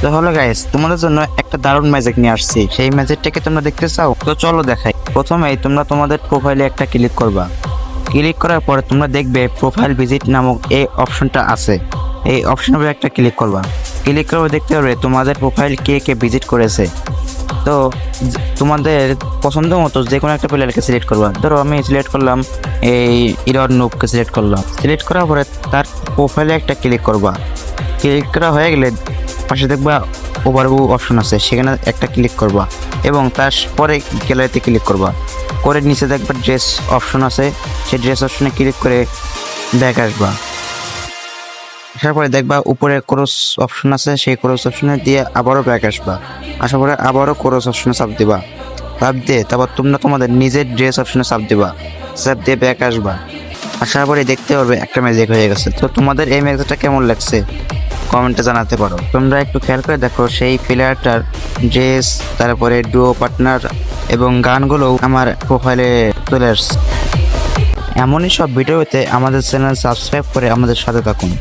তো হলো গাইস, তোমাদের জন্য একটা দারুণ ম্যাজিক নিয়ে আসছি। সেই ম্যাজিকটাকে তোমরা দেখতে চাও? তো চলো দেখাই। প্রথমেই তোমরা তোমাদের প্রোফাইলে একটা ক্লিক করবা। ক্লিক করার পরে তোমরা দেখবে প্রোফাইল ভিজিট নামক এই অপশনটা আছে। এই অপশনের উপরে একটা ক্লিক করবা। ক্লিক করে দেখতে পারবে তোমাদের প্রোফাইল কে কে ভিজিট করেছে। তো তোমাদের পছন্দ মতো যে কোনো একটা প্লেয়ারকে সিলেক্ট করবা। ধরো আমি সিলেক্ট করলাম এই ইরন নুবকে সিলেক্ট করলাম। সিলেক্ট করার পরে তার প্রোফাইলে একটা ক্লিক করবা। ক্লিক করা হয়ে গেলে পাশে দেখবা ওভারভিউ অপশন আছে, সেখানে একটা ক্লিক করবা এবং তার পরে গ্যালারিতে ক্লিক করবা। করে নিচে দেখবা ড্রেস অপশন আছে, সেই ড্রেস অপশনে ক্লিক করে ব্যাক আসবা। আসার পরে দেখবা উপরে ক্রস অপশন আছে, সেই ক্রস অপশনে দিয়ে আবারও ব্যাক আসবা। আসার পরে আবারও ক্রস অপশনে চাপ দিবা। চাপ দিয়ে তারপর তোমরা তোমাদের নিজের ড্রেস অপশনে চাপ দিবা। চাপ দিয়ে ব্যাক আসবা। আসার পরে দেখতে পারবে একটা ম্যাজিক হয়ে গেছে। তো তোমাদের এই ম্যাজিকটা কেমন লাগছে কমেন্টে জানাতে পারো। তোমরা একটু খেয়াল করে দেখো, সেই প্লেয়ারটার ড্রেস, তারপরে ডুও পার্টনার এবং গানগুলো আমার প্রোফাইলে চলে আসছে। এমনই সব ভিডিও পেতে আমাদের চ্যানেল সাবস্ক্রাইব করে আমাদের সাথে থাকুন।